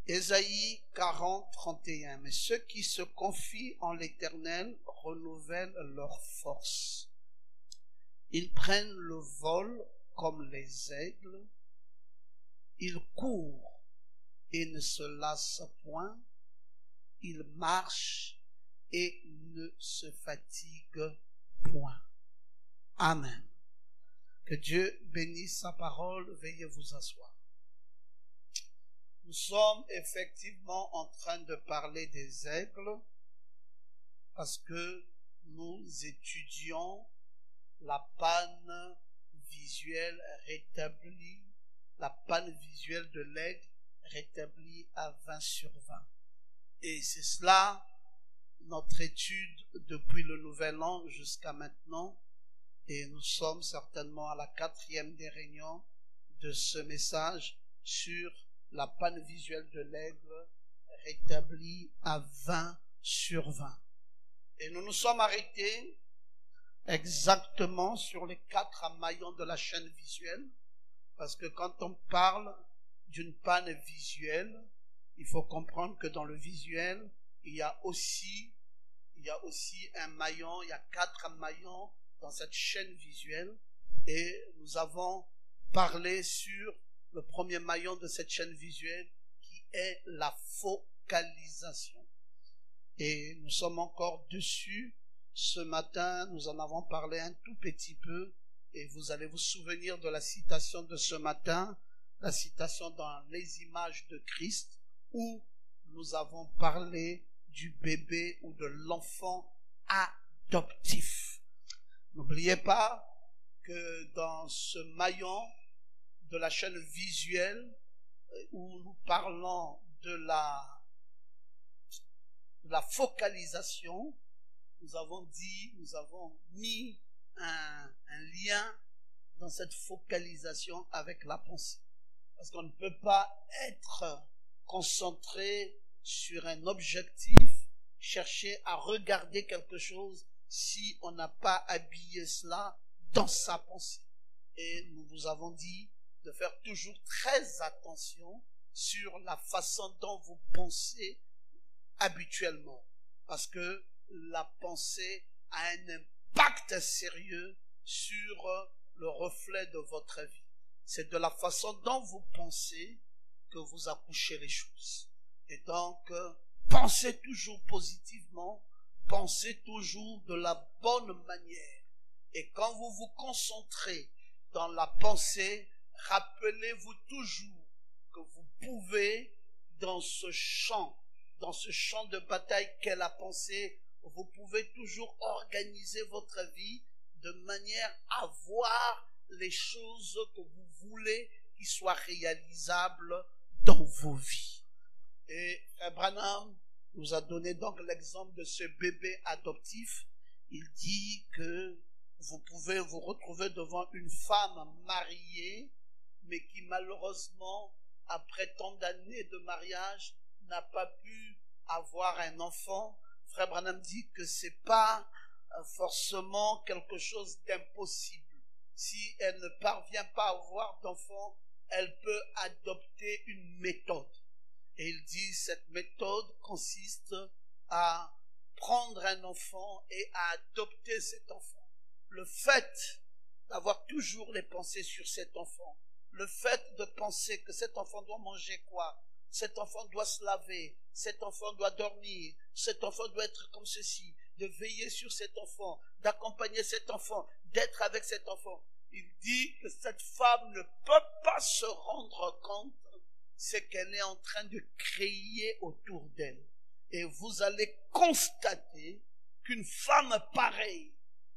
Ésaïe 40, 31. Mais ceux qui se confient en l'Éternel renouvellent leur force. Ils prennent le vol comme les aigles. Ils courent et ne se lassent point. Ils marchent et ne se fatiguent point. Amen. Que Dieu bénisse sa parole. Veuillez vous asseoir. Nous sommes effectivement en train de parler des aigles parce que nous étudions la panne visuelle rétablie, la panne visuelle de l'aigle rétablie à 20/20. Et c'est cela notre étude depuis le Nouvel An jusqu'à maintenant. Et nous sommes certainement à la 4e des réunions de ce message sur la panne visuelle de l'aigle rétablie à 20/20. Et nous nous sommes arrêtés exactement sur les 4 maillons de la chaîne visuelle, parce que quand on parle d'une panne visuelle, il faut comprendre que dans le visuel, il y a aussi un maillon, il y a 4 maillons dans cette chaîne visuelle, et nous avons parlé sur le premier maillon de cette chaîne visuelle qui est la focalisation. Et nous sommes encore dessus. Ce matin, nous en avons parlé un tout petit peu et vous allez vous souvenir de la citation de ce matin, la citation dans les images de Christ où nous avons parlé du bébé ou de l'enfant adoptif. N'oubliez pas que dans ce maillon de la chaîne visuelle où nous parlons de la focalisation, nous avons mis un lien dans cette focalisation avec la pensée. Parce qu'on ne peut pas être concentré sur un objectif, chercher à regarder quelque chose si on n'a pas habillé cela dans sa pensée. Et nous vous avons dit de faire toujours très attention sur la façon dont vous pensez habituellement. Parce que la pensée a un impact sérieux sur le reflet de votre vie. C'est de la façon dont vous pensez que vous accouchez les choses. Et donc, pensez toujours positivement, pensez toujours de la bonne manière. Et quand vous vous concentrez dans la pensée, rappelez-vous toujours que vous pouvez, dans ce champ de bataille qu'est la pensée, vous pouvez toujours organiser votre vie de manière à voir les choses que vous voulez qui soient réalisables dans vos vies. Et Frère Branham nous a donné donc l'exemple de ce bébé adoptif. Il dit que vous pouvez vous retrouver devant une femme mariée, mais qui malheureusement, après tant d'années de mariage, n'a pas pu avoir un enfant. Frère Branham dit que c'est pas forcément quelque chose d'impossible. Si elle ne parvient pas à avoir d'enfant, elle peut adopter une méthode. Et il dit cette méthode consiste à prendre un enfant et à adopter cet enfant. Le fait d'avoir toujours les pensées sur cet enfant, le fait de penser que cet enfant doit manger quoi, cet enfant doit se laver, cet enfant doit dormir, cet enfant doit être comme ceci, de veiller sur cet enfant, d'accompagner cet enfant, d'être avec cet enfant. Il dit que cette femme ne peut pas se rendre compte ce qu'elle est en train de créer autour d'elle. Et vous allez constater qu'une femme pareille,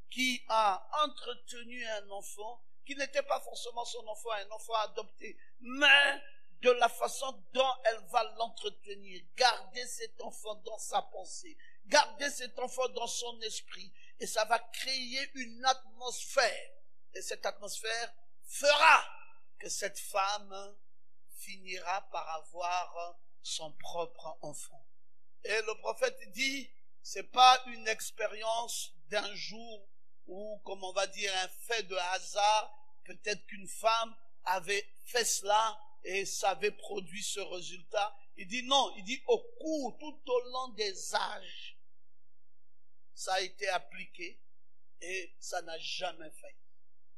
qui a entretenu un enfant, qui n'était pas forcément son enfant, un enfant adopté, mais de la façon dont elle va l'entretenir, garder cet enfant dans sa pensée, garder cet enfant dans son esprit, et ça va créer une atmosphère. Et cette atmosphère fera que cette femme finira par avoir son propre enfant. Et le prophète dit, c'est pas une expérience d'un jour ou, comme on va dire, un fait de hasard. Peut-être qu'une femme avait fait cela et ça avait produit ce résultat. Il dit non, il dit au cours, tout au long des âges, ça a été appliqué et ça n'a jamais fait.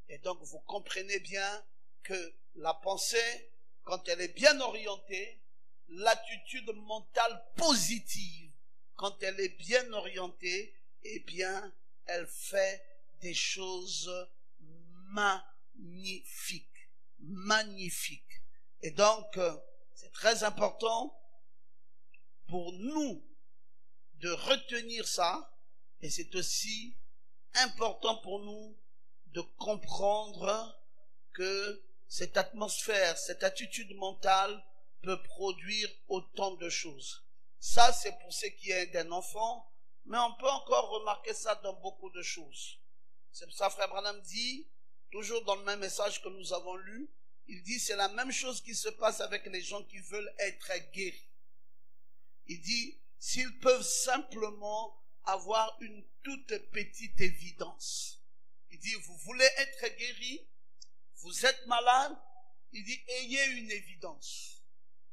Et donc vous comprenez bien que la pensée, quand elle est bien orientée, l'attitude mentale positive, quand elle est bien orientée, eh bien, elle fait des choses magnifiques. Magnifiques. Et donc, c'est très important pour nous de retenir ça, et c'est aussi important pour nous de comprendre que cette atmosphère, cette attitude mentale peut produire autant de choses. Ça, c'est pour ce qui est d'un enfant, mais on peut encore remarquer ça dans beaucoup de choses. C'est pour ça que Frère Branham dit, toujours dans le même message que nous avons lu, il dit c'est la même chose qui se passe avec les gens qui veulent être guéris. Il dit, s'ils peuvent simplement avoir une toute petite évidence. Il dit, vous voulez être guéri, vous êtes malade, il dit, ayez une évidence.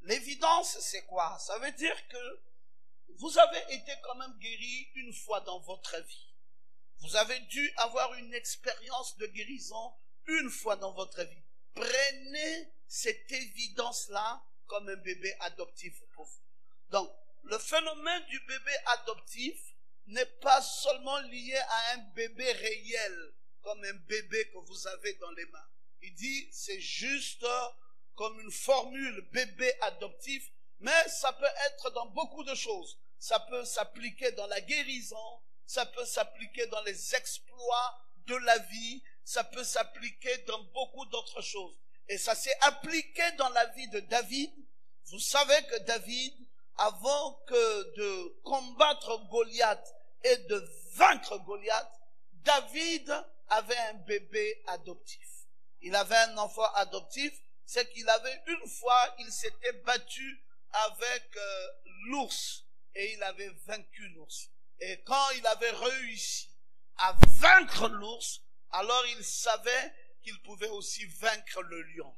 L'évidence, c'est quoi? Ça veut dire que vous avez été quand même guéri une fois dans votre vie. Vous avez dû avoir une expérience de guérison une fois dans votre vie. Prenez cette évidence-là comme un bébé adoptif pour vous. Donc, le phénomène du bébé adoptif n'est pas seulement lié à un bébé réel, comme un bébé que vous avez dans les mains. Il dit, c'est juste comme une formule bébé adoptif, mais ça peut être dans beaucoup de choses. Ça peut s'appliquer dans la guérison, ça peut s'appliquer dans les exploits de la vie, ça peut s'appliquer dans beaucoup d'autres choses. Et ça s'est appliqué dans la vie de David. Vous savez que David, avant que de combattre Goliath et de vaincre Goliath, David avait un bébé adoptif. Il avait un enfant adoptif, c'est qu'il avait une fois, il s'était battu avec l'ours et il avait vaincu l'ours. Et quand il avait réussi à vaincre l'ours, alors il savait qu'il pouvait aussi vaincre le lion.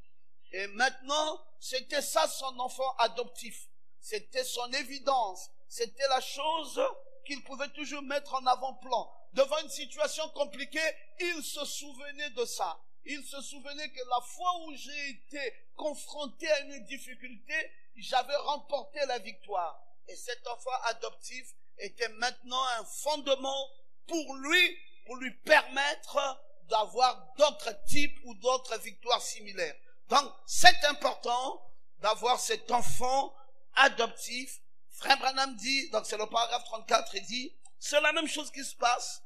Et maintenant, c'était ça son enfant adoptif. C'était son évidence. C'était la chose qu'il pouvait toujours mettre en avant-plan. Devant une situation compliquée, il se souvenait de ça. Il se souvenait que la fois où j'ai été confronté à une difficulté, j'avais remporté la victoire. Et cet enfant adoptif était maintenant un fondement pour lui permettre d'avoir d'autres types ou d'autres victoires similaires. Donc, c'est important d'avoir cet enfant adoptif. Frère Branham dit, donc c'est le paragraphe 34, il dit, c'est la même chose qui se passe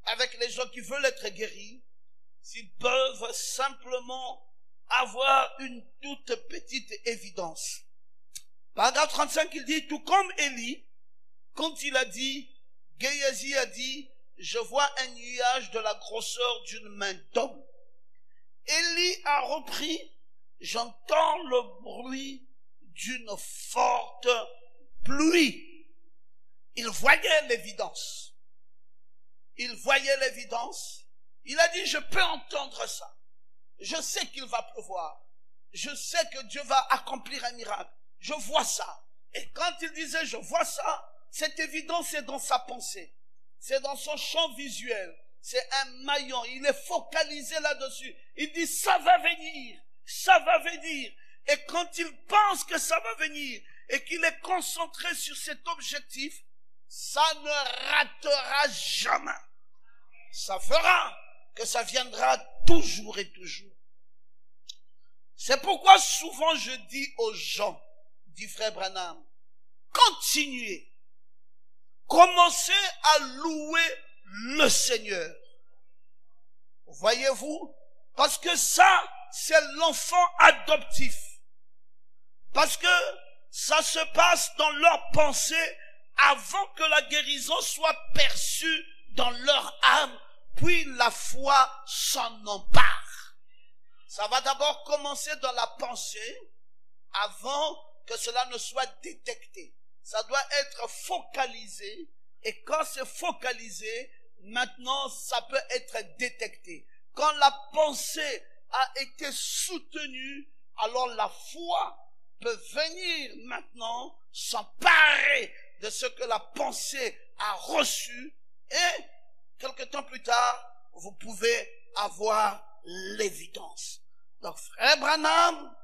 avec les gens qui veulent être guéris, s'ils peuvent simplement avoir une toute petite évidence. Paragraphe 35, il dit, tout comme Élie, quand il a dit, Géasi a dit, je vois un nuage de la grosseur d'une main d'homme. Élie a repris, j'entends le bruit d'une forte pluie. Il voyait l'évidence. Il voyait l'évidence. Il a dit, je peux entendre ça. Je sais qu'il va pleuvoir. Je sais que Dieu va accomplir un miracle. Je vois ça. Et quand il disait, je vois ça, cette évidence est dans sa pensée. C'est dans son champ visuel. C'est un maillon. Il est focalisé là-dessus. Il dit, ça va venir. Ça va venir. Et quand il pense que ça va venir et qu'il est concentré sur cet objectif, ça ne ratera jamais. Ça fera que ça viendra toujours et toujours. C'est pourquoi souvent je dis aux gens, dit Frère Branham, continuez. Commencez à louer le Seigneur. Voyez-vous? Parce que ça, c'est l'enfant adoptif. Parce que ça se passe dans leur pensée avant que la guérison soit perçue dans leur âme, puis la foi s'en empare. Ça va d'abord commencer dans la pensée avant que cela ne soit détecté. Ça doit être focalisé, et quand c'est focalisé, maintenant ça peut être détecté. Quand la pensée a été soutenue, alors la foi peut venir maintenant s'emparer de ce que la pensée a reçu et quelque temps plus tard, vous pouvez avoir l'évidence. Donc frère Branham,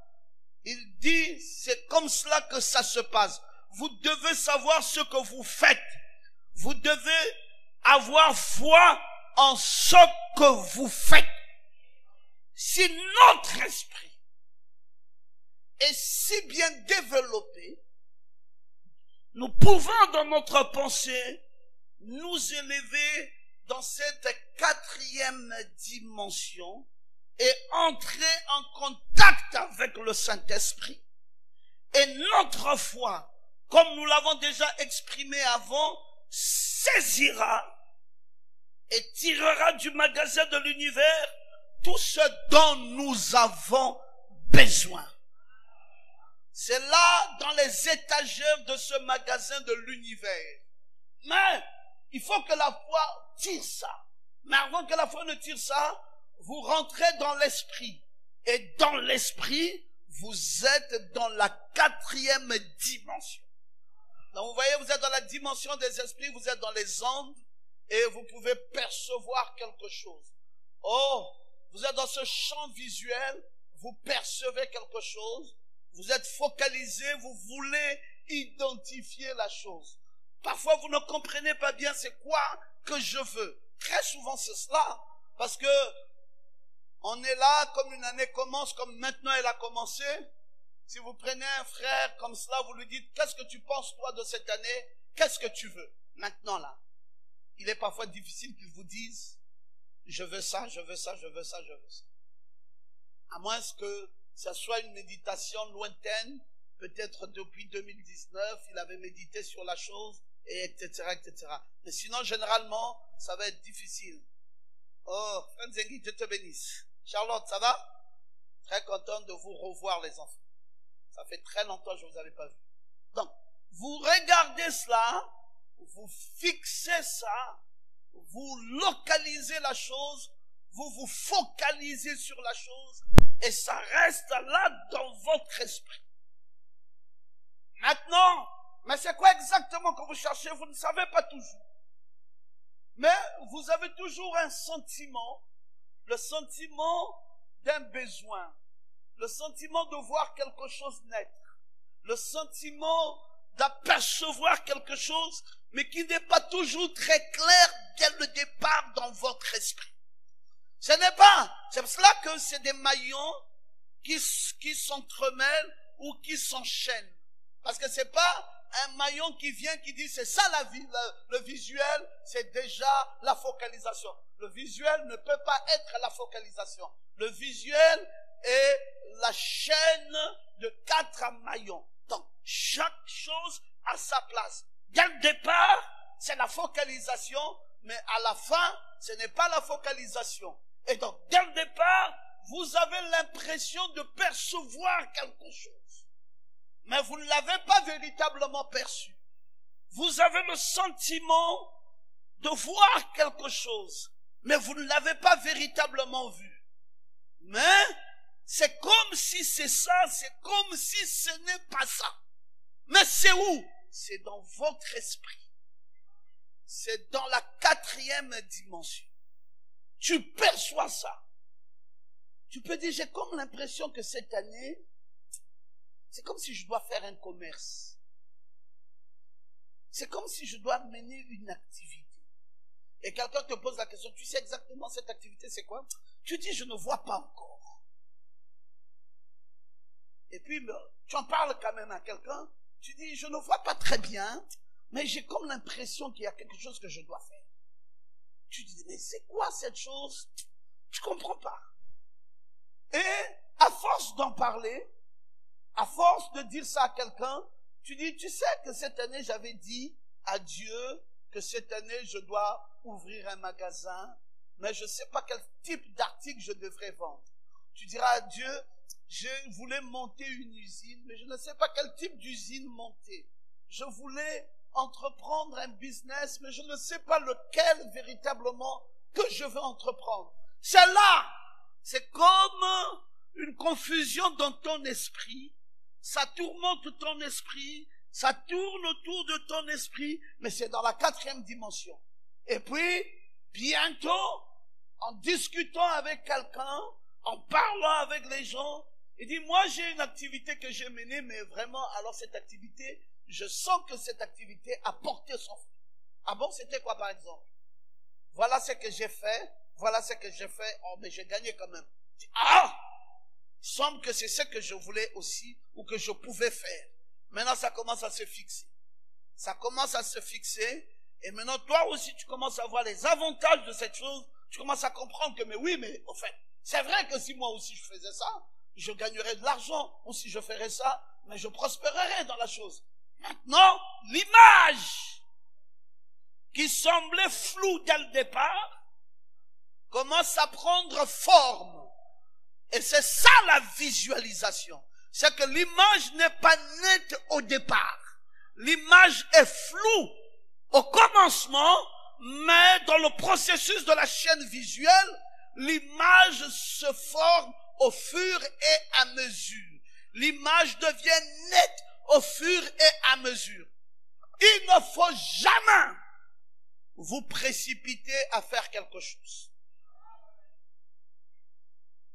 il dit, c'est comme cela que ça se passe. Vous devez savoir ce que vous faites. Vous devez avoir foi en ce que vous faites. Si notre esprit est si bien développé, nous pouvons dans notre pensée nous élever dans cette 4e dimension et entrer en contact avec le Saint-Esprit. Et notre foi, comme nous l'avons déjà exprimé avant, saisira et tirera du magasin de l'univers tout ce dont nous avons besoin. C'est là, dans les étagères de ce magasin de l'univers. Mais il faut que la foi tire ça. Mais avant que la foi ne tire ça, vous rentrez dans l'esprit. Et dans l'esprit, vous êtes dans la 4e dimension. Donc vous voyez, vous êtes dans la dimension des esprits, vous êtes dans les ondes, et vous pouvez percevoir quelque chose. Oh, vous êtes dans ce champ visuel, vous percevez quelque chose, vous êtes focalisé, vous voulez identifier la chose. Parfois, vous ne comprenez pas bien c'est quoi que je veux. Très souvent, c'est cela. Parce que on est là, comme une année commence, comme maintenant elle a commencé. Si vous prenez un frère comme cela, vous lui dites, qu'est-ce que tu penses toi de cette année? Qu'est-ce que tu veux? Maintenant là. Il est parfois difficile qu'il vous dise, je veux ça, je veux ça, je veux ça, je veux ça. À moins que ça soit une méditation lointaine, peut-être depuis 2019, il avait médité sur la chose, et etc., etc. Mais sinon, généralement, ça va être difficile. Oh, Frère Zengi, Dieu te bénisse. Charlotte, ça va? Très content de vous revoir, les enfants. Ça fait très longtemps que je ne vous avais pas vu. Donc, vous regardez cela, vous fixez ça, vous localisez la chose, vous vous focalisez sur la chose, et ça reste là dans votre esprit. Maintenant, mais c'est quoi exactement que vous cherchez? Vous ne savez pas toujours. Mais vous avez toujours un sentiment, le sentiment d'un besoin, le sentiment de voir quelque chose naître, le sentiment d'apercevoir quelque chose, mais qui n'est pas toujours très clair dès le départ dans votre esprit. Ce n'est pas, c'est pour cela que c'est des maillons qui s'entremêlent ou qui s'enchaînent. Parce que c'est pas un maillon qui vient, qui dit c'est ça la vie, le visuel, c'est déjà la focalisation. Le visuel ne peut pas être la focalisation. Le visuel est la chaîne de 4 maillons. Donc, chaque chose a sa place. Dès le départ, c'est la focalisation, mais à la fin, ce n'est pas la focalisation. Et donc, dès le départ, vous avez l'impression de percevoir quelque chose. Mais vous ne l'avez pas véritablement perçu. Vous avez le sentiment de voir quelque chose, mais vous ne l'avez pas véritablement vu. Mais c'est comme si c'est ça, c'est comme si ce n'est pas ça. Mais c'est où? C'est dans votre esprit. C'est dans la 4e dimension. Tu perçois ça. Tu peux dire, j'ai comme l'impression que cette année, c'est comme si je dois faire un commerce. C'est comme si je dois mener une activité. Et quelqu'un te pose la question, tu sais exactement cette activité, c'est quoi? Tu dis, je ne vois pas encore. Et puis, tu en parles quand même à quelqu'un, tu dis, je ne vois pas très bien, mais j'ai comme l'impression qu'il y a quelque chose que je dois faire. Tu dis, mais c'est quoi cette chose? Tu comprends pas. Et à force d'en parler, à force de dire ça à quelqu'un, tu dis, tu sais que cette année, j'avais dit à Dieu que cette année, je dois ouvrir un magasin, mais je ne sais pas quel type d'article je devrais vendre. Tu diras à Dieu, je voulais monter une usine, mais je ne sais pas quel type d'usine monter. Je voulais entreprendre un business, mais je ne sais pas lequel véritablement que je veux entreprendre. C'est là, c'est comme une confusion dans ton esprit, ça tourmente ton esprit, ça tourne autour de ton esprit, mais c'est dans la 4e dimension. Et puis, bientôt, en discutant avec quelqu'un, en parlant avec les gens, il dit, moi j'ai une activité que j'ai menée, mais vraiment, alors cette activité, je sens que cette activité a porté son fruit. Ah bon, c'était quoi par exemple? Voilà ce que j'ai fait, voilà ce que j'ai fait, oh mais j'ai gagné quand même. Ah! Il semble que c'est ce que je voulais aussi, ou que je pouvais faire. Maintenant ça commence à se fixer. Ça commence à se fixer, et maintenant toi aussi tu commences à voir les avantages de cette chose, tu commences à comprendre que mais oui, mais au fait, c'est vrai que si moi aussi je faisais ça, je gagnerais de l'argent, ou si je ferais ça, mais je prospérerais dans la chose. Maintenant, l'image qui semblait floue dès le départ commence à prendre forme. Et c'est ça la visualisation. C'est que l'image n'est pas nette au départ. L'image est floue au commencement, mais dans le processus de la chaîne visuelle, l'image se forme au fur et à mesure. L'image devient nette au fur et à mesure. Il ne faut jamais vous précipiter à faire quelque chose.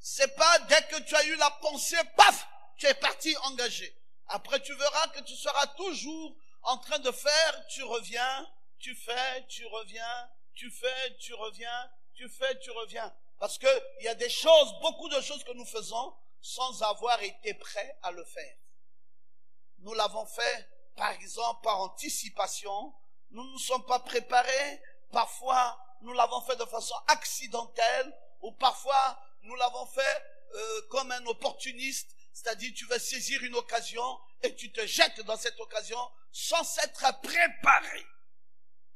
C'est pas dès que tu as eu la pensée, paf, tu es parti engagé. Après tu verras que tu seras toujours en train de faire, tu reviens, tu fais, tu reviens, tu fais, tu reviens, tu fais, tu reviens. Parce que il y a des choses, beaucoup de choses que nous faisons sans avoir été prêts à le faire. Nous l'avons fait, par exemple, par anticipation. Nous ne nous sommes pas préparés. Parfois, nous l'avons fait de façon accidentelle, ou parfois, nous l'avons fait comme un opportuniste, c'est-à-dire tu veux saisir une occasion et tu te jettes dans cette occasion sans s'être préparé.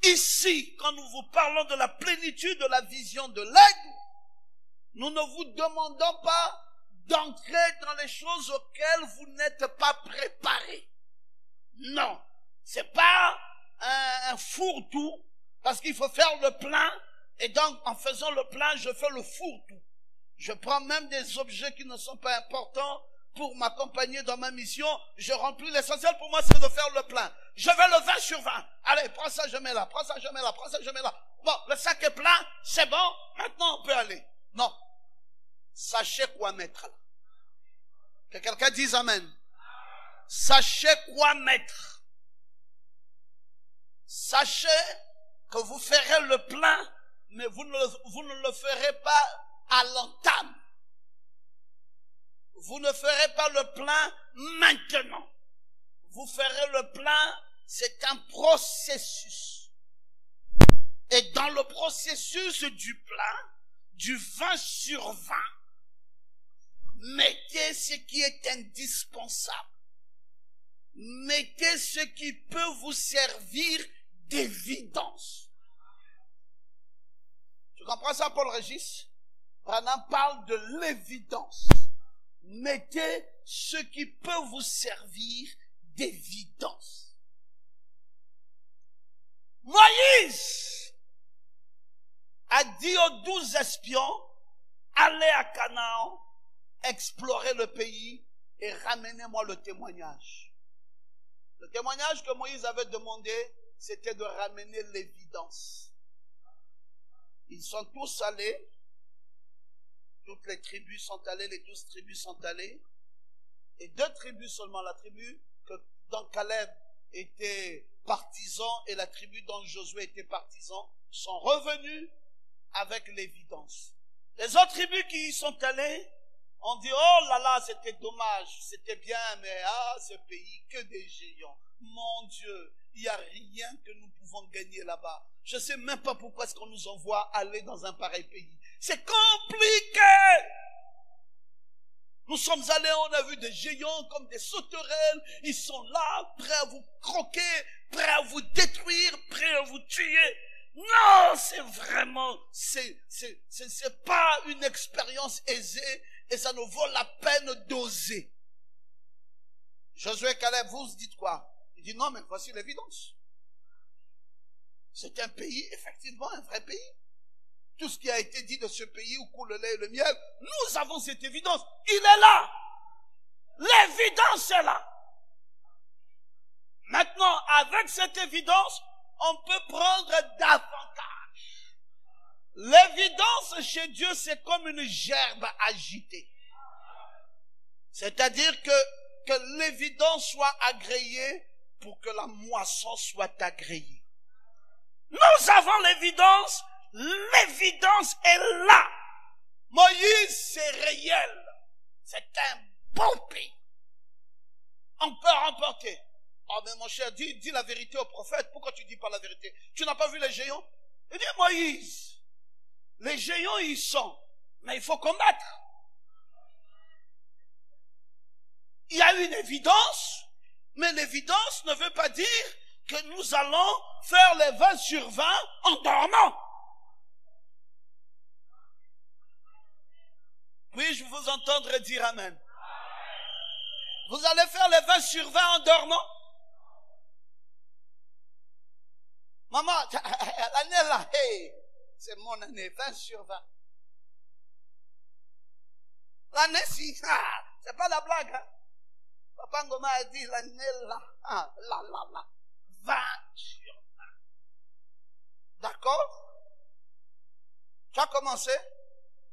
Ici, quand nous vous parlons de la plénitude de la vision de l'aigle, nous ne vous demandons pas d'entrer dans les choses auxquelles vous n'êtes pas préparé. Non, c'est pas un fourre-tout, parce qu'il faut faire le plein, et donc en faisant le plein, je fais le fourre-tout. Je prends même des objets qui ne sont pas importants pour m'accompagner dans ma mission. Je remplis l'essentiel. Pour moi, c'est de faire le plein. Je veux le 20 sur 20. Allez, prends ça, je mets là. Prends ça, je mets là. Prends ça, je mets là. Bon, le sac est plein. C'est bon. Maintenant, on peut aller. Non. Sachez quoi mettre là. Que quelqu'un dise amen. Sachez quoi mettre. Sachez que vous ferez le plein, mais vous ne le ferez pas à l'entame. Vous ne ferez pas le plein maintenant. Vous ferez le plein, c'est un processus. Et dans le processus du plein, du 20 sur 20, mettez ce qui est indispensable. Mettez ce qui peut vous servir d'évidence. Tu comprends ça, Paul Régis? Branham parle de l'évidence. Mettez ce qui peut vous servir d'évidence. Moïse a dit aux 12 espions, allez à Canaan, explorez le pays et ramenez-moi le témoignage. Le témoignage que Moïse avait demandé, c'était de ramener l'évidence. Ils sont tous allés. Toutes les tribus sont allées, les 12 tribus sont allées. Et 2 tribus seulement, la tribu dont Caleb était partisan et la tribu dont Josué était partisan, sont revenus avec l'évidence. Les autres tribus qui y sont allées ont dit, oh là là, c'était dommage, c'était bien, mais ce pays, que des géants. Mon Dieu, il n'y a rien que nous pouvons gagner là-bas. Je ne sais même pas pourquoi est-ce qu'on nous envoie aller dans un pareil pays. C'est compliqué. Nous sommes allés, on a vu des géants comme des sauterelles. Ils sont là, prêts à vous croquer, prêts à vous détruire, prêts à vous tuer. Non, c'est vraiment, c'est pas une expérience aisée et ça nous vaut la peine d'oser. Josué et Caleb, vous dites quoi? Il dit non, mais voici l'évidence. C'est un pays, effectivement, un vrai pays. tout ce qui a été dit de ce pays où coule le lait et le miel, nous avons cette évidence. Il est là. L'évidence est là. Maintenant, avec cette évidence, on peut prendre davantage. L'évidence chez Dieu, c'est comme une gerbe agitée. C'est-à-dire que l'évidence soit agréée pour que la moisson soit agréée. Nous avons l'évidence est là. Moïse, c'est réel. C'est un bon pays. On peut remporter. Oh mais mon cher, dis la vérité au prophète. Pourquoi tu dis pas la vérité? Tu n'as pas vu les géants? Il dit Moïse, les géants ils sont, mais il faut combattre. Il y a une évidence, mais l'évidence ne veut pas dire que nous allons faire les 20 sur 20 en dormant. Puis-je vous entendre dire Amen? Vous allez faire les 20 sur 20 en dormant? Maman, l'année là, hey, c'est mon année, 20 sur 20. L'année si, c'est pas la blague. Hein? Papa Ngoma a dit l'année là, 20 sur 20. D'accord? Tu as commencé?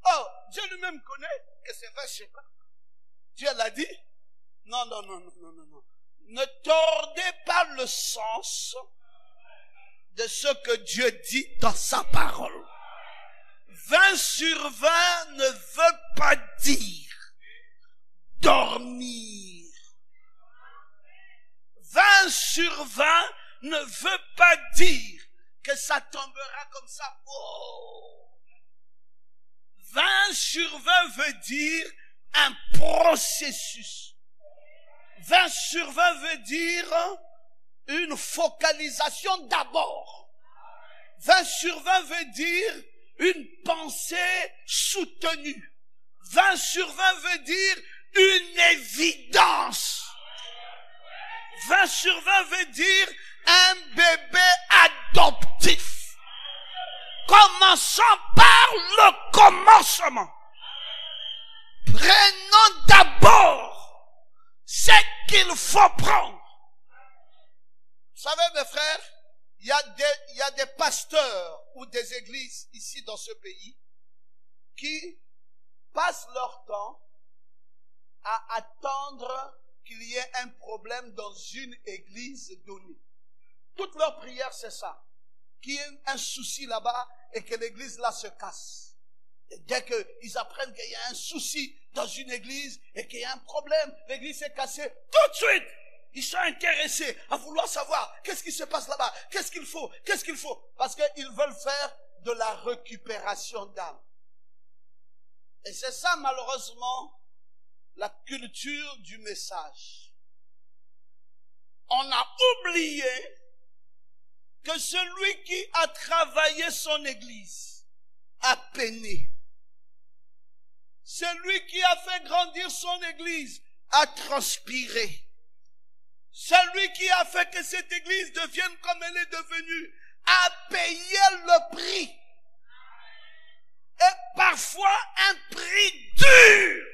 Oh, Dieu lui-même connaît que c'est 20 sur 20. Dieu l'a dit? Non. Ne tordez pas le sens de ce que Dieu dit dans sa parole. 20 sur 20 ne veut pas dire dormir. 20 sur 20 ne veut pas dire que ça tombera comme ça. Oh. 20 sur 20 veut dire un processus. 20 sur 20 veut dire une focalisation d'abord. 20 sur 20 veut dire une pensée soutenue. 20 sur 20 veut dire une évidence. 20 sur 20 veut dire un bébé adoptif. Commençons par le commencement. Prenons d'abord ce qu'il faut prendre. Vous savez, mes frères, il y a des pasteurs ou des églises ici dans ce pays qui passent leur temps à attendre qu'il y ait un problème dans une église donnée. Toute leur prière, c'est ça. Qu'il y ait un souci là-bas et que l'église là se casse. Et dès qu'ils apprennent qu'il y a un souci dans une église et qu'il y a un problème, l'église est cassée, tout de suite, ils sont intéressés à vouloir savoir qu'est-ce qui se passe là-bas, qu'est-ce qu'il faut, parce qu'ils veulent faire de la récupération d'âme. Et c'est ça, malheureusement, la culture du message. On a oublié que celui qui a travaillé son église a peiné. Celui qui a fait grandir son église a transpiré. Celui qui a fait que cette église devienne comme elle est devenue a payé le prix. Et parfois un prix dur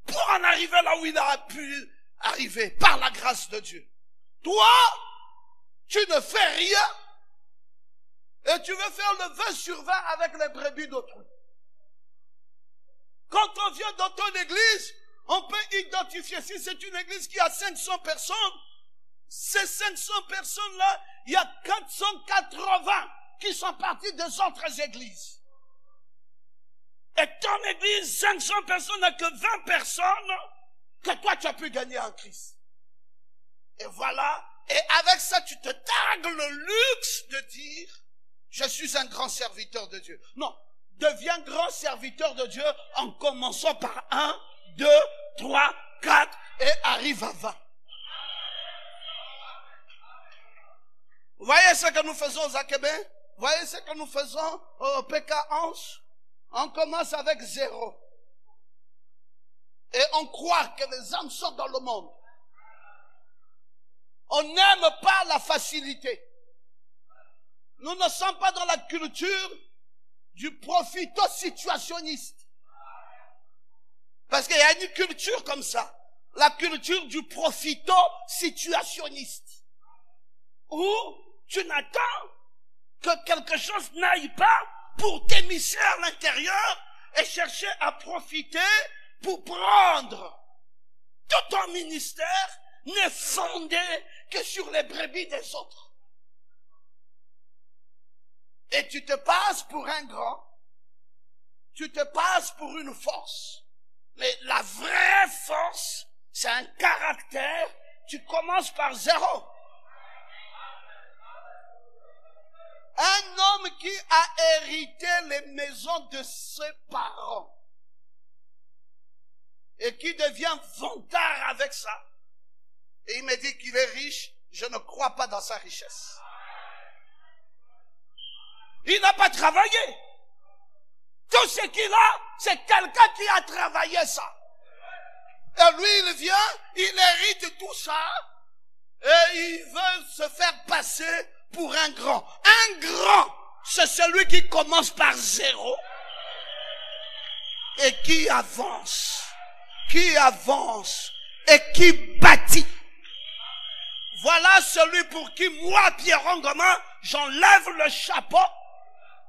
pour en arriver là où il a pu arriver par la grâce de Dieu. Toi, tu ne fais rien et tu veux faire le 20 sur 20 avec les brebis d'autrui. Quand on vient dans ton église, on peut identifier, si c'est une église qui a 500 personnes, ces 500 personnes-là, il y a 480 qui sont partis des autres églises. Et ton église, 500 personnes n'a que 20 personnes que toi tu as pu gagner en Christ. Et voilà, et avec ça tu te targues le luxe de dire, je suis un grand serviteur de Dieu. Non, deviens grand serviteur de Dieu en commençant par 1, 2, 3, 4 et arrive à 20. Vous voyez ce que nous faisons aux Akébé? Vous voyez ce que nous faisons au PK11? On commence avec 0. Et on croit que les âmes sont dans le monde. On n'aime pas la facilité. Nous ne sommes pas dans la culture du profito-situationniste. Parce qu'il y a une culture comme ça. La culture du profito-situationniste. Où tu n'attends que quelque chose n'aille pas pour t'émisser à l'intérieur et chercher à profiter pour prendre. Tout ton ministère n'est fondé que sur les brebis des autres. Et tu te passes pour un grand, tu te passes pour une force. Mais la vraie force, c'est un caractère, tu commences par 0. Un homme qui a hérité les maisons de ses parents et qui devient vantard avec ça. Et il me dit qu'il est riche, je ne crois pas dans sa richesse. Il n'a pas travaillé. Tout ce qu'il a, c'est quelqu'un qui a travaillé ça. Et lui, il vient, il hérite tout ça, et il veut se faire passer pour un grand. Un grand, c'est celui qui commence par 0 et qui avance et qui bâtit. Voilà celui pour qui moi, Pierre Ngoma, j'enlève le chapeau,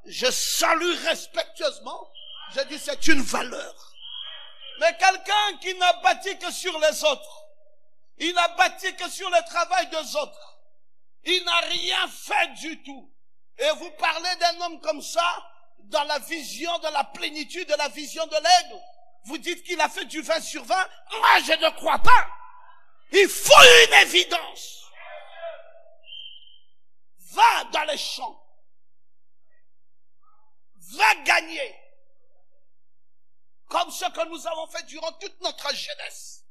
je salue respectueusement, je dis c'est une valeur. Mais quelqu'un qui n'a bâti que sur les autres, il n'a bâti que sur le travail des autres, il n'a rien fait du tout. Et vous parlez d'un homme comme ça, dans la vision de la plénitude, de la vision de l'aigle. Vous dites qu'il a fait du 20 sur 20. Moi, je ne crois pas. Il faut une évidence. Va dans les champs. Va gagner. Comme ce que nous avons fait durant toute notre jeunesse.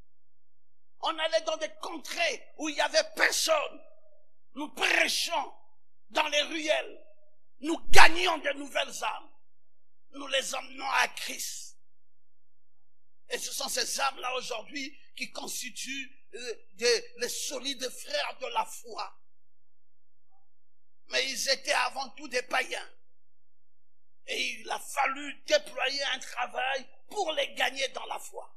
On allait dans des contrées où il n'y avait personne. Nous prêchons dans les ruelles. Nous gagnons de nouvelles âmes. Nous les emmenons à Christ. Et ce sont ces âmes-là aujourd'hui qui constituent les solides frères de la foi. Mais ils étaient avant tout des païens. Et il a fallu déployer un travail pour les gagner dans la foi.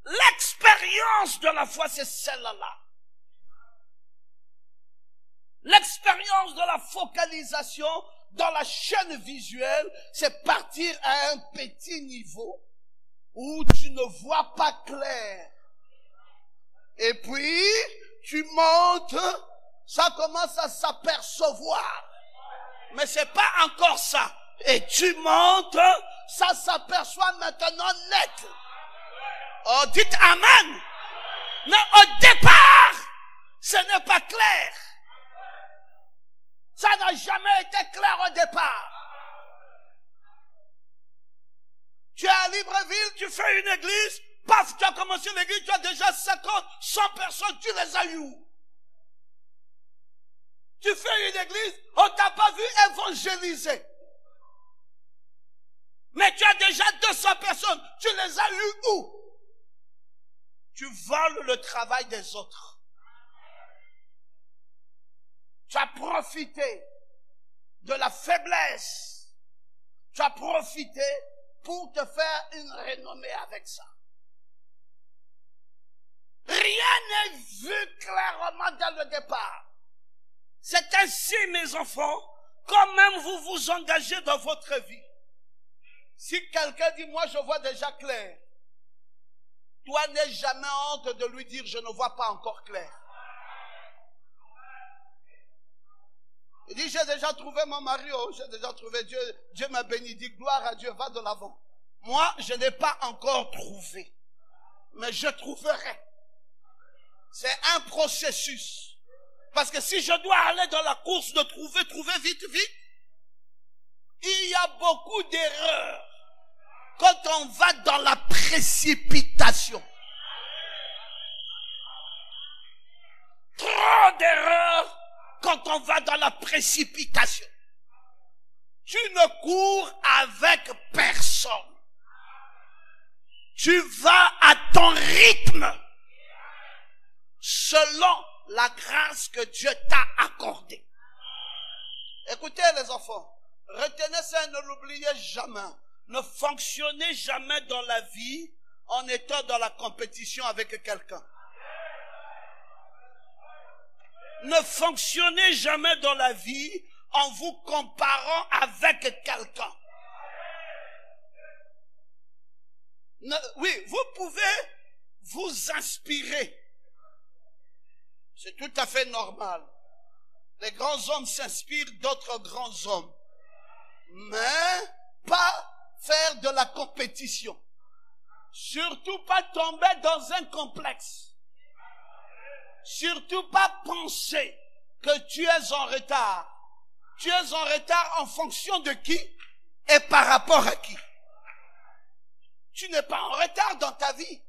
L'expérience de la foi, c'est celle-là. L'expérience de la focalisation dans la chaîne visuelle, c'est partir à un petit niveau où tu ne vois pas clair. Et puis, tu montes, ça commence à s'apercevoir. Mais c'est pas encore ça. Et tu montes, ça s'aperçoit maintenant net. Oh, dites Amen. Mais au départ, ce n'est pas clair. Ça n'a jamais été clair au départ. Tu es à Libreville, tu fais une église, paf, tu as commencé l'église, tu as déjà 50, 100 personnes, tu les as eues. Tu fais une église, on t'a pas vu évangéliser. Mais tu as déjà 200 personnes, tu les as eues où? Tu voles le travail des autres. Tu as profité de la faiblesse. Tu as profité pour te faire une renommée avec ça. Rien n'est vu clairement dès le départ. C'est ainsi, mes enfants, quand même vous vous engagez dans votre vie. Si quelqu'un dit, moi je vois déjà clair, toi n'aie jamais honte de lui dire, je ne vois pas encore clair. Il dit, j'ai déjà trouvé mon mari, oh, j'ai déjà trouvé Dieu, Dieu m'a béni, dit gloire à Dieu, va de l'avant. Moi, je n'ai pas encore trouvé, mais je trouverai. C'est un processus. Parce que si je dois aller dans la course de trouver vite, il y a beaucoup d'erreurs quand on va dans la précipitation. Trop d'erreurs quand on va dans la précipitation. Tu ne cours avec personne. Tu vas à ton rythme, selon la grâce que Dieu t'a accordée. Écoutez les enfants, retenez ça et ne l'oubliez jamais. Ne fonctionnez jamais dans la vie en étant dans la compétition avec quelqu'un. Ne fonctionnez jamais dans la vie en vous comparant avec quelqu'un. Oui, vous pouvez vous inspirer. C'est tout à fait normal. Les grands hommes s'inspirent d'autres grands hommes. Mais pas faire de la compétition. Surtout pas tomber dans un complexe. Surtout pas penser que tu es en retard. Tu es en retard en fonction de qui et par rapport à qui. Tu n'es pas en retard dans ta vie.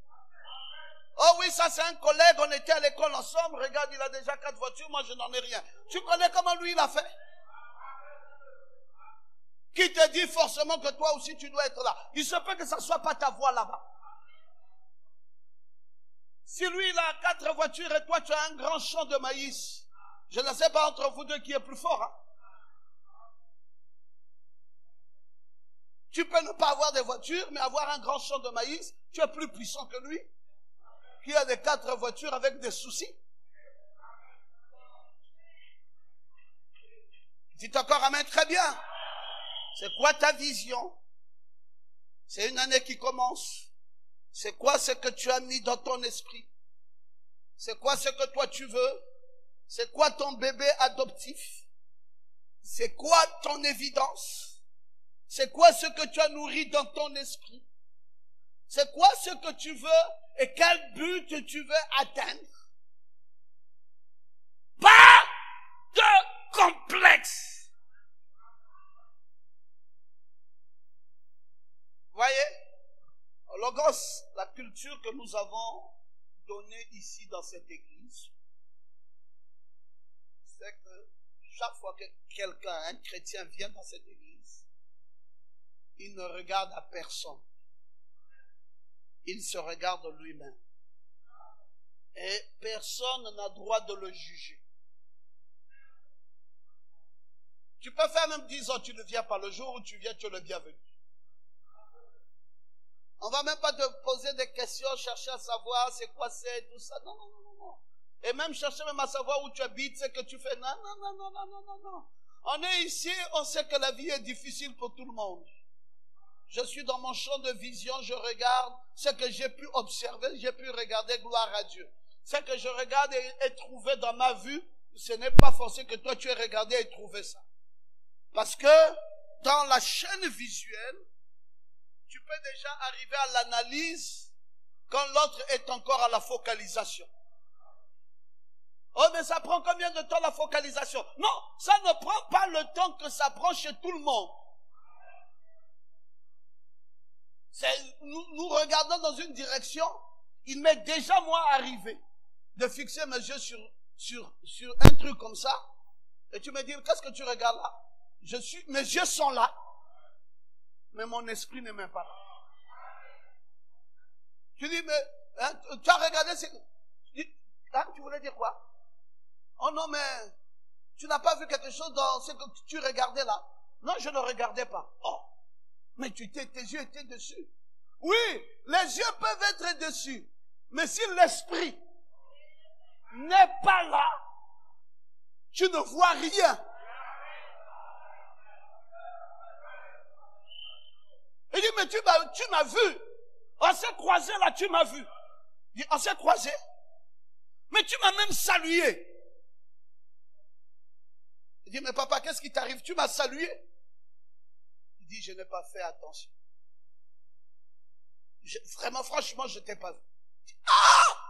Oh oui, ça c'est un collègue, on était à l'école ensemble, regarde, il a déjà 4 voitures, moi je n'en ai rien. Tu connais comment lui il a fait? Qui te dit forcément que toi aussi tu dois être là? Il se peut que ça ne soit pas ta voie là-bas. Si lui il a 4 voitures et toi tu as un grand champ de maïs, je ne sais pas entre vous deux qui est plus fort. Hein? Tu peux ne pas avoir de voiture, mais avoir un grand champ de maïs, tu es plus puissant que lui, qui a des 4 voitures avec des soucis. Dites encore amen, très bien. C'est quoi ta vision? C'est une année qui commence. C'est quoi ce que tu as mis dans ton esprit? C'est quoi ce que toi tu veux? C'est quoi ton bébé adoptif? C'est quoi ton évidence? C'est quoi ce que tu as nourri dans ton esprit? C'est quoi ce que tu veux et quel but tu veux atteindre? Pas de complexe. Voyez? Logos, la culture que nous avons donnée ici dans cette église, c'est que chaque fois que quelqu'un, un chrétien vient dans cette église, il ne regarde à personne. Il se regarde lui-même. Et personne n'a droit de le juger. Tu peux faire même 10 ans, tu ne viens pas. Le jour où tu viens, tu es le bienvenu. On va même pas te poser des questions, chercher à savoir c'est quoi c'est, tout ça. Non, non, non, non, non. Et même chercher même à savoir où tu habites, ce que tu fais. Non, non, non, non, non, non, non, non. On est ici, on sait que la vie est difficile pour tout le monde. Je suis dans mon champ de vision, je regarde ce que j'ai pu observer, j'ai pu regarder, gloire à Dieu. Ce que je regarde et trouvé dans ma vue, ce n'est pas forcément que toi tu aies regardé et trouvé ça. Parce que dans la chaîne visuelle, tu peux déjà arriver à l'analyse quand l'autre est encore à la focalisation. Oh, mais ça prend combien de temps la focalisation? Non, ça ne prend pas le temps que ça prend chez tout le monde. Nous regardons dans une direction, il m'est déjà moi arrivé de fixer mes yeux sur un truc comme ça, et tu me dis, qu'est-ce que tu regardes là? Mes yeux sont là, mais mon esprit n'est même pas là. Tu dis, mais hein, tu as regardé, hein, tu voulais dire quoi? Oh non, mais tu n'as pas vu quelque chose dans ce que tu regardais là? Non, je ne regardais pas. Oh, mais tes yeux étaient dessus. Oui, les yeux peuvent être dessus, mais si l'esprit n'est pas là, tu ne vois rien. Il dit, mais tu m'as vu. On s'est croisés là, tu m'as vu. Il dit, on s'est croisés. Mais tu m'as même salué. Il dit, mais papa, qu'est-ce qui t'arrive? Tu m'as salué. Il dit, je n'ai pas fait attention. Vraiment, franchement, je ne t'ai pas vu. Ah!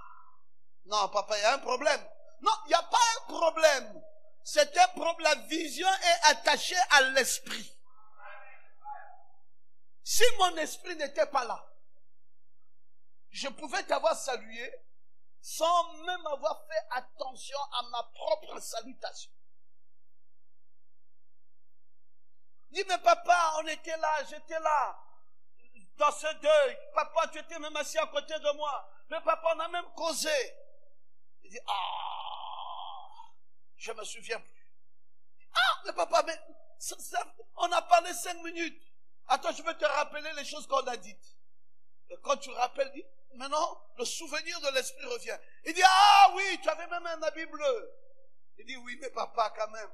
Non, papa, il y a un problème. Non, il n'y a pas un problème. C'est un problème. La vision est attachée à l'esprit. Si mon esprit n'était pas là, je pouvais t'avoir salué sans même avoir fait attention à ma propre salutation. Dis, mais papa, on était là, j'étais là, dans ce deuil. Papa, tu étais même assis à côté de moi. Mais papa, on a même causé. Il dit, ah, je me souviens plus. Ah, mais papa, mais on a parlé 5 minutes. Attends, je vais te rappeler les choses qu'on a dites. Et quand tu rappelles, dis, maintenant, le souvenir de l'esprit revient. Il dit, ah oui, tu avais même un habit bleu. Il dit, oui, mais papa, quand même.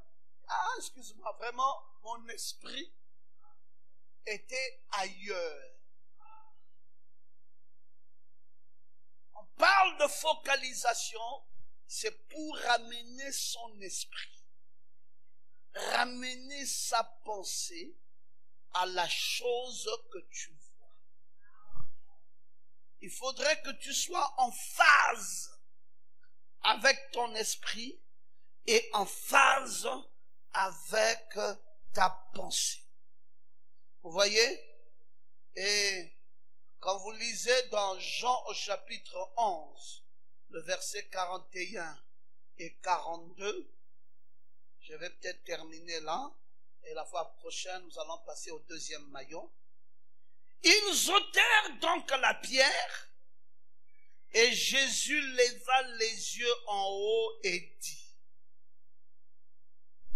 Ah, excuse-moi, vraiment, mon esprit était ailleurs. On parle de focalisation, c'est pour ramener son esprit, ramener sa pensée à la chose que tu vois. Il faudrait que tu sois en phase avec ton esprit et en phase avec ta pensée. Vous voyez? Et quand vous lisez dans Jean au chapitre 11, le verset 41 et 42, je vais peut-être terminer là, et la fois prochaine, nous allons passer au deuxième maillon. Ils ôtèrent donc la pierre, et Jésus leva les yeux en haut et dit,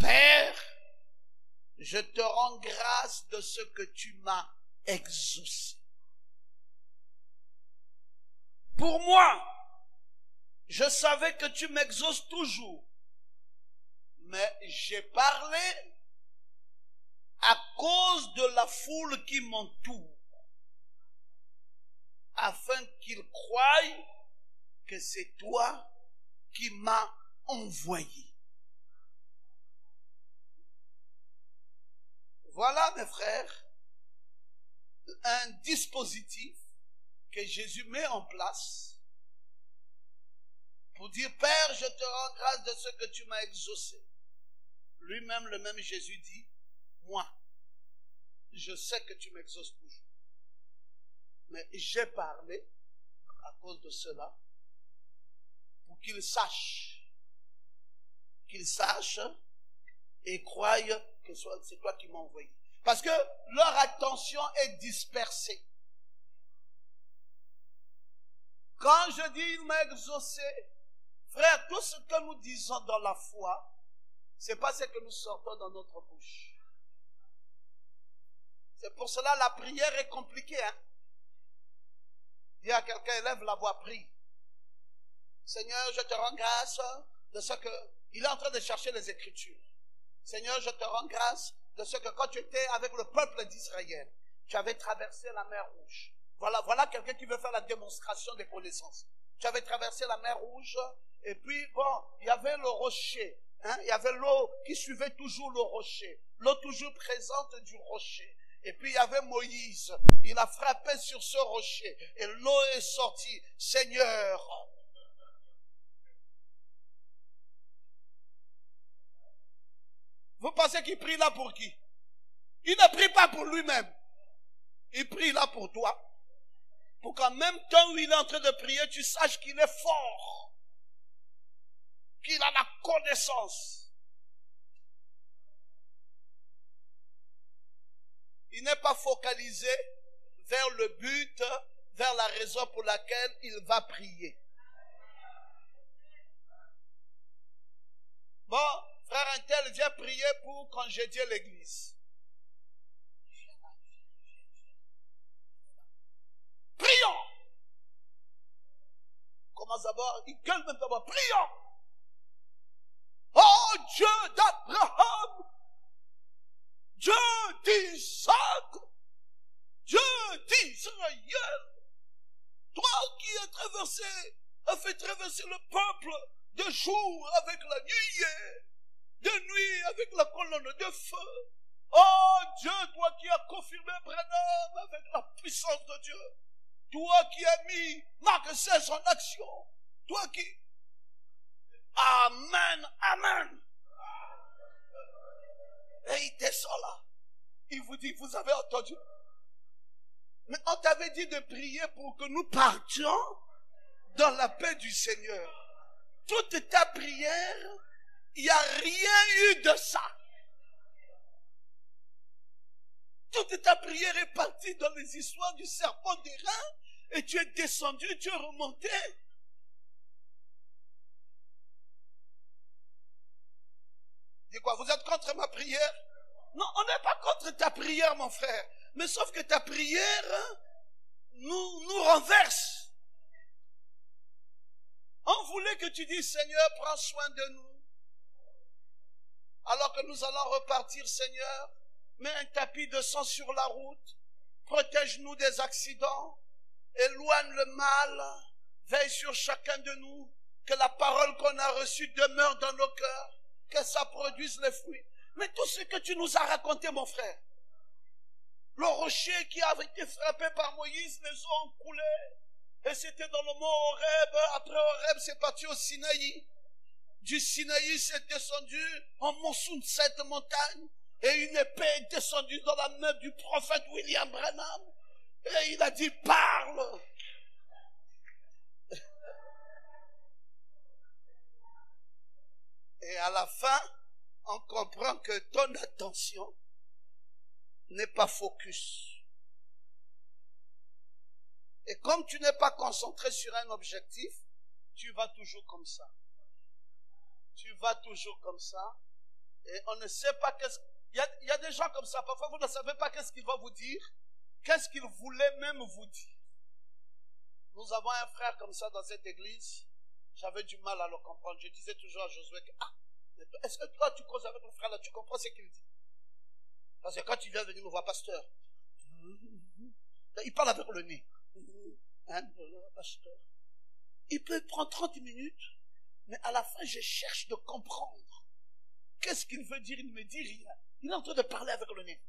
Père, je te rends grâce de ce que tu m'as exaucé. Pour moi, je savais que tu m'exauces toujours, mais j'ai parlé à cause de la foule qui m'entoure, afin qu'ils croient que c'est toi qui m'as envoyé. Voilà, mes frères, un dispositif que Jésus met en place pour dire, Père, je te rends grâce de ce que tu m'as exaucé. Lui-même, le même Jésus dit, moi, je sais que tu m'exauces toujours. Mais j'ai parlé à cause de cela pour qu'ils sachent et croient que c'est toi qui m'as envoyé. Parce que leur attention est dispersée. Quand je dis il m'a exaucé, frère, tout ce que nous disons dans la foi, c'est pas ce que nous sortons dans notre bouche. C'est pour cela la prière est compliquée. Hein? Il y a quelqu'un, élève la voix, prie. Seigneur, je te rends grâce de ce que... Il est en train de chercher les Écritures. Seigneur, je te rends grâce de ce que quand tu étais avec le peuple d'Israël, tu avais traversé la mer Rouge. Voilà quelqu'un qui veut faire la démonstration des connaissances. Tu avais traversé la mer Rouge, et puis, bon, il y avait le rocher. Hein? Il y avait l'eau qui suivait toujours le rocher. L'eau toujours présente du rocher. Et puis il y avait Moïse. Il a frappé sur ce rocher. Et l'eau est sortie. Seigneur, vous pensez qu'il prie là pour qui? Il ne prie pas pour lui-même. Il prie là pour toi. Pour qu'en même temps où il est en train de prier, tu saches qu'il est fort. Qu'il a la connaissance. Il n'est pas focalisé vers le but, vers la raison pour laquelle il va prier. Bon, frère Intel vient prier pour congédier l'église. Prions. Commence d'abord, il gueule même d'abord, prions. Oh Dieu d'Abraham, Dieu d'Isaac, Dieu d'Israël, toi qui as fait traverser le peuple de jour avec la nuée, de nuit avec la colonne de feu. Oh Dieu, toi qui as confirmé Branham avec la puissance de Dieu, toi qui as mis Marc XVI en action, toi qui... Amen, amen. Et il descend là. Il vous dit, vous avez entendu? Mais on t'avait dit de prier pour que nous partions dans la paix du Seigneur. Toute ta prière, il n'y a rien eu de ça. Toute ta prière est partie dans les histoires du serpent d'airain et tu es descendu, tu es remonté. Dis quoi? Vous êtes contre ma prière? Non, on n'est pas contre ta prière, mon frère. Mais sauf que ta prière nous renverse. On voulait que tu dises, Seigneur, prends soin de nous. Alors que nous allons repartir, Seigneur, mets un tapis de sang sur la route. Protège-nous des accidents. Éloigne le mal. Veille sur chacun de nous. Que la parole qu'on a reçue demeure dans nos cœurs. Que ça produise les fruits. Mais tout ce que tu nous as raconté, mon frère. Le rocher qui avait été frappé par Moïse, les eaux ont coulé. Et c'était dans le mont Horeb. Après Horeb, c'est parti au Sinaï. Du Sinaï, c'est descendu en monsoon de cette montagne. Et une épée est descendue dans la main du prophète William Branham. Et il a dit, parle. Et à la fin, on comprend que ton attention n'est pas focus. Et comme tu n'es pas concentré sur un objectif, tu vas toujours comme ça. Tu vas toujours comme ça. Et on ne sait pas qu'est-ce... Il y a des gens comme ça. Parfois, vous ne savez pas qu'est-ce qu'il va vous dire. Qu'est-ce qu'il voulait même vous dire. Nous avons un frère comme ça dans cette église. J'avais du mal à le comprendre. Je disais toujours à Josué que, est-ce que toi, tu causes avec le frère là, tu comprends ce qu'il dit? Parce que quand il vient venir me voir, pasteur, il parle avec le nez. Pasteur. Il peut prendre 30 minutes, mais à la fin, je cherche de comprendre. Qu'est-ce qu'il veut dire? Il ne me dit rien. Il est en train de parler avec le nez.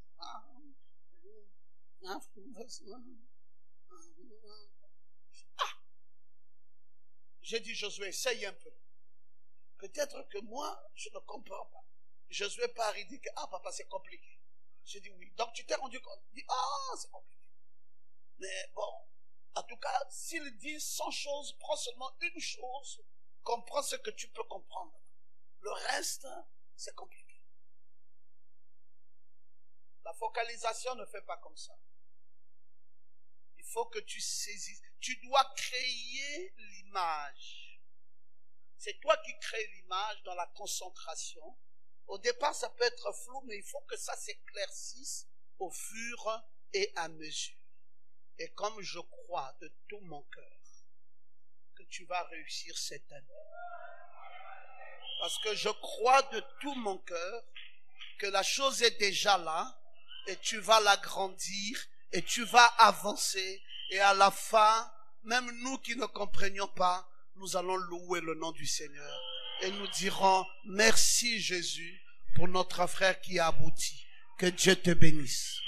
J'ai dit, Josué, essaye un peu. Peut-être que moi, je ne comprends pas. Josué part, il dit que, papa, c'est compliqué. J'ai dit oui. Donc tu t'es rendu compte. Il dit, c'est compliqué. Mais bon, en tout cas, s'il dit 100 choses, prends seulement une chose, comprends ce que tu peux comprendre. Le reste, c'est compliqué. La focalisation ne fait pas comme ça. Il faut que tu saisisses. Tu dois créer l'image. C'est toi qui crées l'image dans la concentration. Au départ, ça peut être flou, mais il faut que ça s'éclaircisse au fur et à mesure. Et comme je crois de tout mon cœur que tu vas réussir cette année. Parce que je crois de tout mon cœur que la chose est déjà là et tu vas l'agrandir et tu vas avancer. Et à la fin, même nous qui ne comprenions pas, nous allons louer le nom du Seigneur. Et nous dirons, merci Jésus pour notre frère qui a abouti. Que Dieu te bénisse.